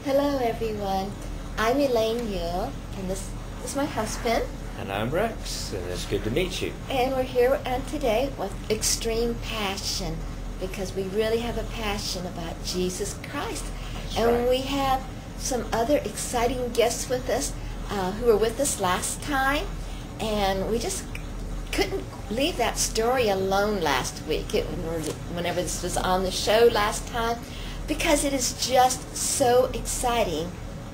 Hello everyone, I'm Elaine Yule, and this is my husband, And I'm Rex, and it's good to meet you. and we're here today with extreme passion, because we really have a passion about Jesus Christ. That's and right. we have some other exciting guests with us who were with us last time, and we just couldn't leave that story alone last week, whenever this was on the show last time, because it is just so exciting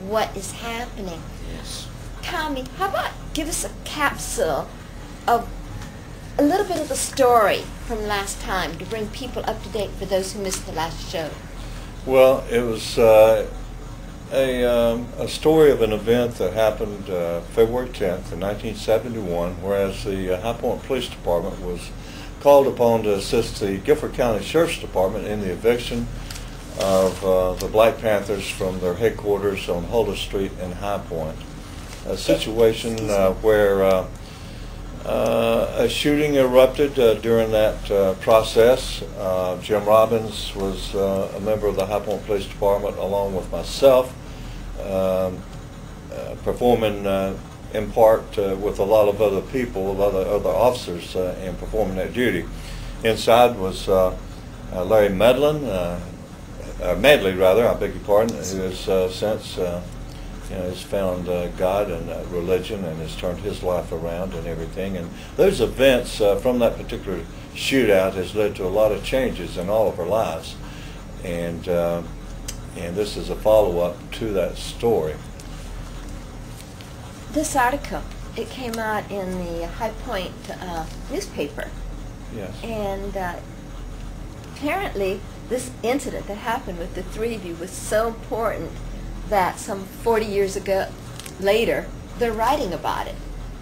what is happening. Yes. Tommy, how about give us a capsule of a little bit of the story from last time to bring people up to date for those who missed the last show? Well, it was a story of an event that happened February 10th in 1971, whereas the High Point Police Department was called upon to assist the Guilford County Sheriff's Department in the eviction of the Black Panthers from their headquarters on Holder Street in High Point. A situation where a shooting erupted during that process. Jim Robbins was a member of the High Point Police Department, along with myself, performing in part with a lot of other people, other officers, in performing that duty. Inside was Larry Medley, rather, I beg your pardon, who has since has found God and religion and has turned his life around and everything. And those events from that particular shootout has led to a lot of changes in all of our lives. And this is a follow-up to that story. This article, it came out in the High Point newspaper. Yes. And apparently this incident that happened with the three of you was so important that some 40 years later, they're writing about it.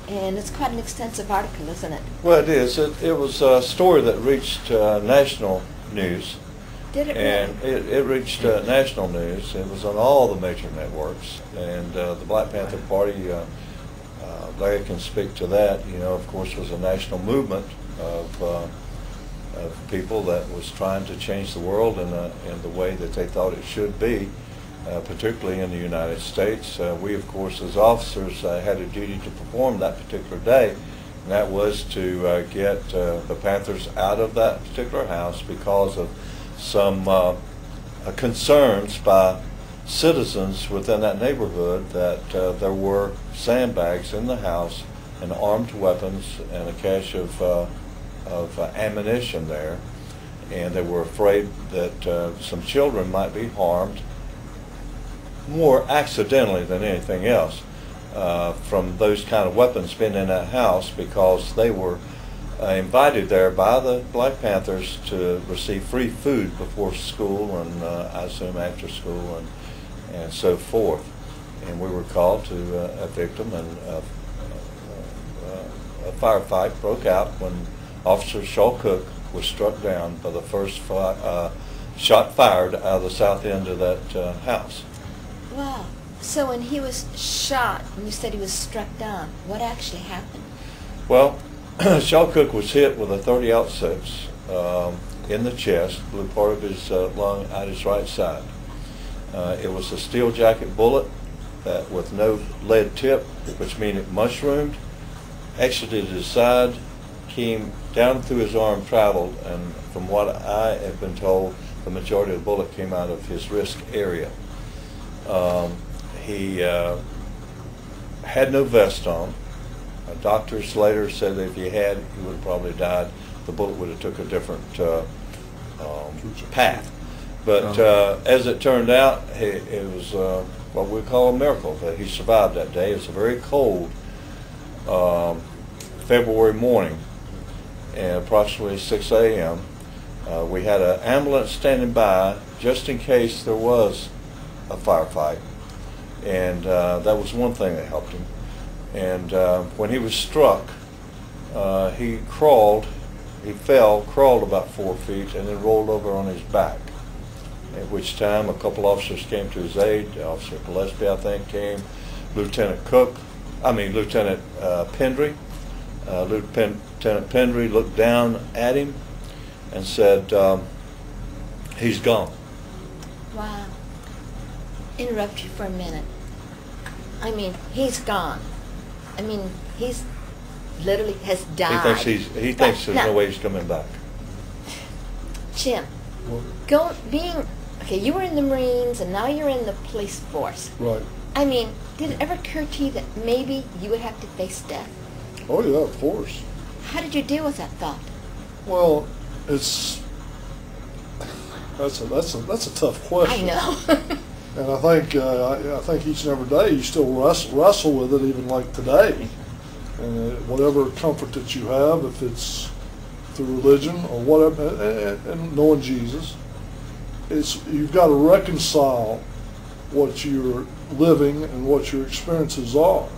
And it's quite an extensive article, isn't it? Well, it is. It was a story that reached national news. Did it And really? it reached national news. It was on all the major networks. And the Black Panther Party, Larry can speak to that, of course, was a national movement of people that was trying to change the world in the way that they thought it should be, particularly in the United States. We, of course, as officers, had a duty to perform that particular day, and that was to get the Panthers out of that particular house because of some concerns by citizens within that neighborhood that there were sandbags in the house and armed weapons and a cache of ammunition there, and they were afraid that some children might be harmed more accidentally than anything else from those kind of weapons being in that house, because they were invited there by the Black Panthers to receive free food before school and I assume after school and so forth. And we were called to evict them, and a firefight broke out when Officer Shaw Cook was struck down by the first shot fired out of the south end of that house. Wow. So when he was shot, and you said he was struck down, what actually happened? Well, Shaw Cook was hit with a .30-06 in the chest, blew part of his lung out his right side. It was a steel jacket bullet with no lead tip, which means it mushroomed, exited his side, came down through his arm, traveled, and from what I have been told, the majority of the bullet came out of his wrist area. He had no vest on. Doctors later said that if he had, he would have probably died. The bullet would have took a different path. But as it turned out, it was what we call a miracle that he survived that day. It was a very cold February morning, and approximately 6 a.m. We had an ambulance standing by just in case there was a firefight, and that was one thing that helped him. And when he was struck, he fell, crawled about 4 feet, and then rolled over on his back. At which time a couple officers came to his aid. Officer Gillespie, I think, came. Lieutenant Pendry. Lieutenant Pendry looked down at him and said, he's gone. Wow. interrupt you for a minute? I mean, he's gone. I mean, he's literally has died. He thinks there's no way he's coming back. Jim, okay, you were in the Marines and now you're in the police force. Right. I mean, did it ever occur to you that maybe you would have to face death? Oh yeah, of course. How did you deal with that thought? Well, that's a tough question. I know. And I think each and every day you still wrestle with it, even like today. And whatever comfort that you have, if it's through religion or whatever, and knowing Jesus, you've got to reconcile what you're living and what your experiences are.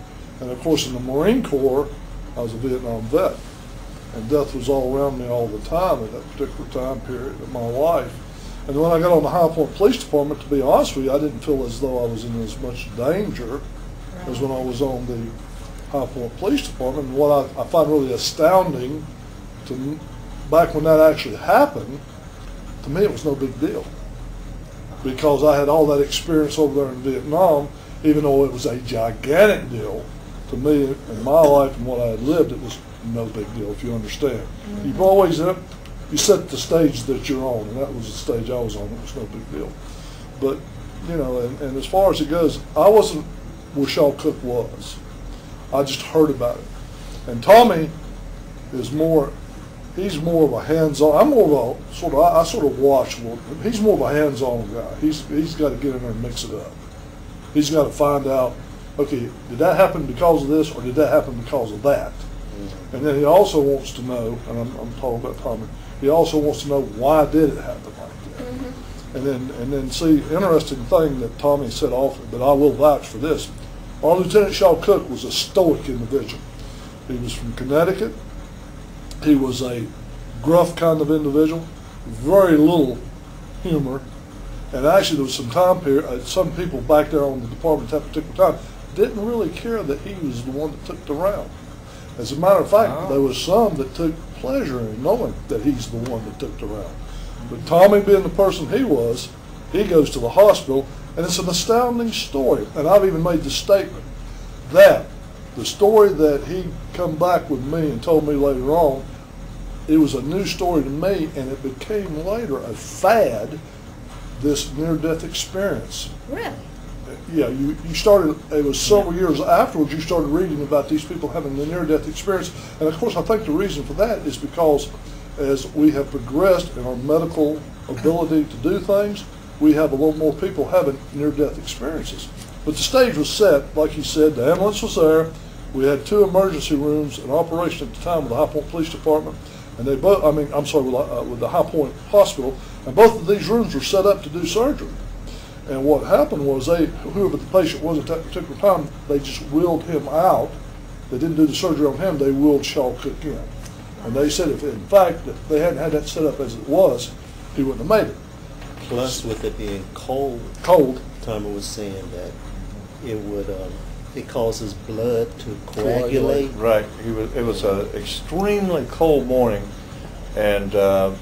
And of course, in the Marine Corps, I was a Vietnam vet, and death was all around me all the time at that particular time period of my life. And when I got on the High Point Police Department, to be honest with you, I didn't feel as though I was in as much danger as when I was on the High Point Police Department. And what I find really astounding, back when that actually happened, to me it was no big deal. Because I had all that experience over there in Vietnam, even though it was a gigantic deal, to me in my life and what I had lived, it was no big deal, if you understand. Mm-hmm. You've always, you set the stage that you're on, and that was the stage I was on. It was no big deal. But, you know, and as far as it goes, I wasn't where Shaw Cook was. I just heard about it. And Tommy is more, he's more of a hands-on, I'm more of a, I sort of watch a little bit. He's more of a hands-on guy. He's got to get in there and mix it up. He's got to find out, okay, did that happen because of this, or did that happen because of that? Mm-hmm. And then he also wants to know, and I'm talking about Tommy, he also wants to know, why did it happen like that? Mm-hmm. And then see, interesting thing that Tommy said often, but I will vouch for this. Our Lieutenant Shaw Cook was a stoic individual. He was from Connecticut. He was a gruff kind of individual, very little humor. And actually there was some time period, some people back there on the department at that particular time didn't really care that he was the one that took the round. As a matter of fact, there was some that took pleasure in knowing that he's the one that took the round. But Tommy, being the person he was, he goes to the hospital, and it's an astounding story. And I've even made the statement that the story that he come back with me and told me later on, it was a new story to me, and it became later a fad, this near-death experience. Really? Yeah, you started, it was several years afterwards, you started reading about these people having the near-death experience. And of course, I think the reason for that is because as we have progressed in our medical ability to do things, we have a little more people having near-death experiences. But the stage was set, like you said, the ambulance was there. We had 2 emergency rooms in operation at the time with the High Point Police Department, and they both, with the High Point Hospital, and both of these rooms were set up to do surgery. And what happened was whoever the patient was at that particular time, they just wheeled him out. They didn't do the surgery on him, they wheeled Shaw Cook in. And they said if in fact that they hadn't had that set up as it was, he wouldn't have made it. Plus, with it being cold, Tommy was saying that it would it causes blood to coagulate. Right. It was an extremely cold morning, and there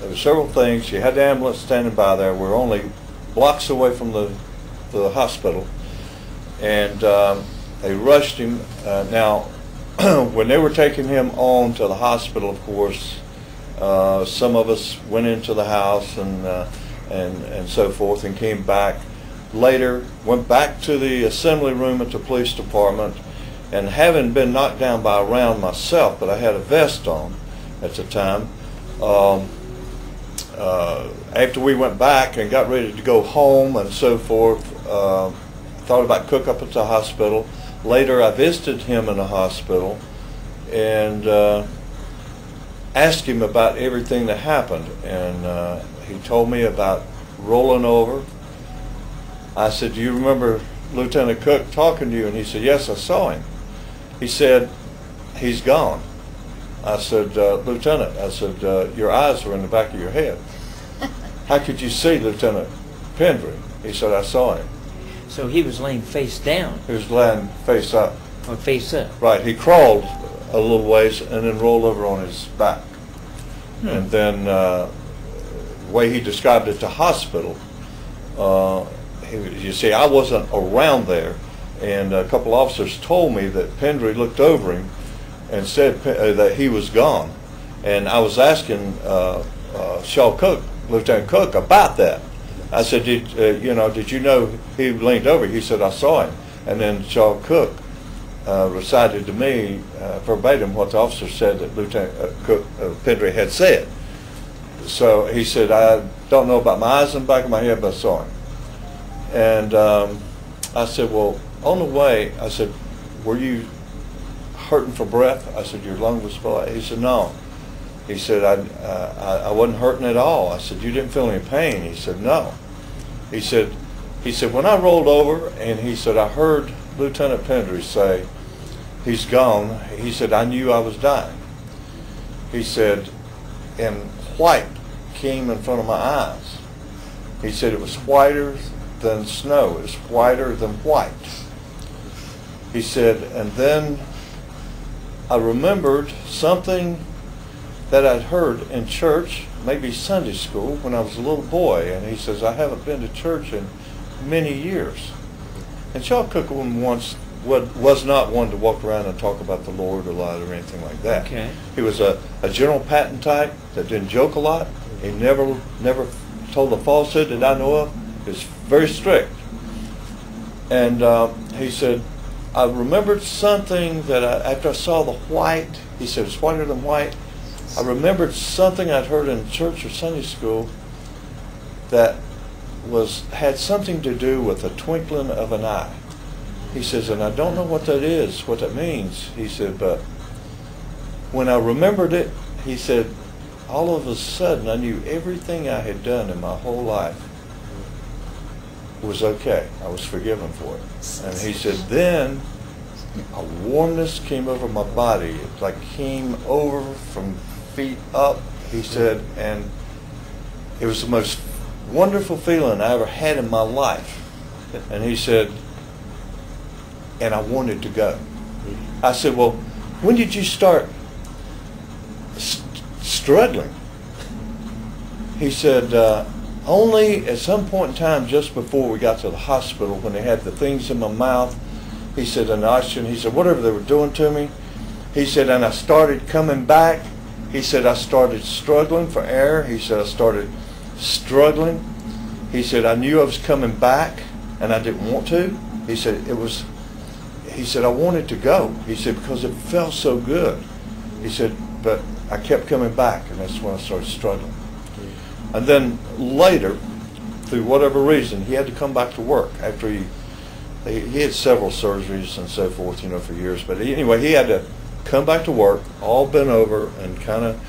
were several things. You had the ambulance standing by there. We're only blocks away from the hospital, and they rushed him. Now, when they were taking him on to the hospital, of course, some of us went into the house and so forth, and came back later, went back to the assembly room at the police department, and having been knocked down by a round myself, but I had a vest on at the time, after we went back and got ready to go home and so forth, thought about Cook up at the hospital. Later I visited him in the hospital and asked him about everything that happened, and he told me about rolling over. I said, do you remember Lieutenant Cook talking to you? And he said, yes, I saw him. He said, he's gone. I said, Lieutenant, I said, your eyes were in the back of your head. How could you see Lieutenant Pendry? He said, I saw him. So he was laying face down? He was laying face up. Or face up? Right. He crawled a little ways and then rolled over on his back. And then the way he described it to hospital, you see, I wasn't around there, and a couple officers told me that Pendry looked over him and said that he was gone. And I was asking Shaw Cook, Lieutenant Cook, about that. I said, did you know he leaned over? He said, I saw him. And then Shaw Cook recited to me verbatim what the officer said that Lieutenant Pendry had said. So he said, I don't know about my eyes in the back of my head, but I saw him. And I said, well, on the way, I said, were you hurting for breath? I said, your lung was full. He said, no. He said, I wasn't hurting at all. I said, you didn't feel any pain? He said, no. He said, when I rolled over, and he said, I heard Lieutenant Pendry say, he's gone. He said, I knew I was dying. He said, and white came in front of my eyes. He said, it was whiter than snow. It was whiter than white. He said, and then I remembered something that I'd heard in church, maybe Sunday school, when I was a little boy. And he says, I haven't been to church in many years. And Shaw Cook was not one to walk around and talk about the Lord a lot or anything like that. Okay. He was a General Patton type that didn't joke a lot. He never told a falsehood that I know of. He was very strict. And he said, I remembered something that after I saw the white, he said, it's whiter than white. I remembered something I'd heard in church or Sunday school that had something to do with the twinkling of an eye. He says, and I don't know what that is, what that means. He said, but when I remembered it, he said, all of a sudden I knew everything I had done in my whole life was okay. I was forgiven for it. And he said, then a warmness came over my body. It like came over from feet up, he said, and it was the most wonderful feeling I ever had in my life. And he said, and I wanted to go. I said, well, when did you start struggling? He said, only at some point in time just before we got to the hospital, when they had the things in my mouth. He said, an oxygen, he said, whatever they were doing to me. He said, and I started coming back. He said, I started struggling for air. He said, I started struggling. He said, I knew I was coming back and I didn't want to. He said, he said, I wanted to go. He said, because it felt so good. He said, but I kept coming back, and that's when I started struggling. And then later, through whatever reason, he had to come back to work after he had several surgeries and so forth, for years. But anyway, he had to come back to work, all bent over, and kind of,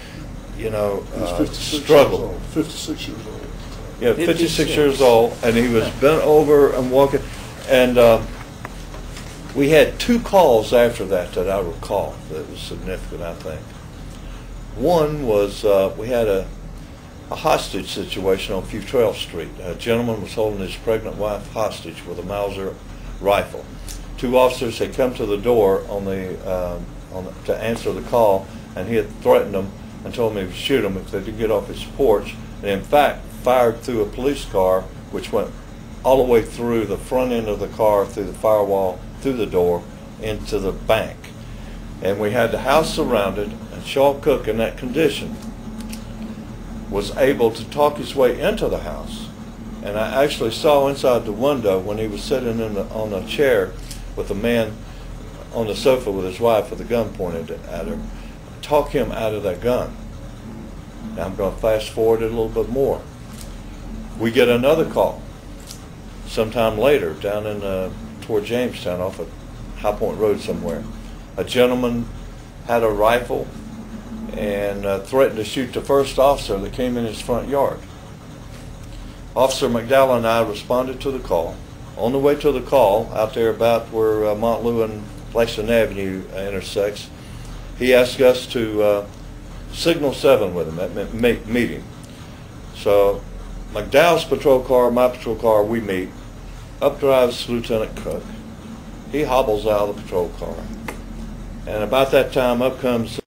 He was 56 struggle. years old. 56 years old. Yeah, 56 years old, and he was bent over and walking. And we had 2 calls after that I recall that was significant, I think. One was we had a hostage situation on Futrell Street. A gentleman was holding his pregnant wife hostage with a Mauser rifle. 2 officers had come to the door to answer the call, and he had threatened them and told them he would shoot them if they didn't get off his porch. And in fact, fired through a police car, which went all the way through the front end of the car, through the firewall, through the door, into the bank. And we had the house surrounded, and Shaw Cook, in that condition, was able to talk his way into the house. And I actually saw inside the window when he was sitting on a chair with a man on the sofa with his wife with a gun pointed at her, talk him out of that gun. Now I'm going to fast forward it a little bit more. We get another call sometime later down in toward Jamestown off of High Point Road somewhere. A gentleman had a rifle and threatened to shoot the first officer that came in his front yard. Officer McDowell and I responded to the call. On the way to the call, out there about where Montlou and Lexington Avenue intersects, he asked us to signal 7 with him at meeting. So McDowell's patrol car, my patrol car, we meet. Up drives Lieutenant Cook. He hobbles out of the patrol car. And about that time, up comes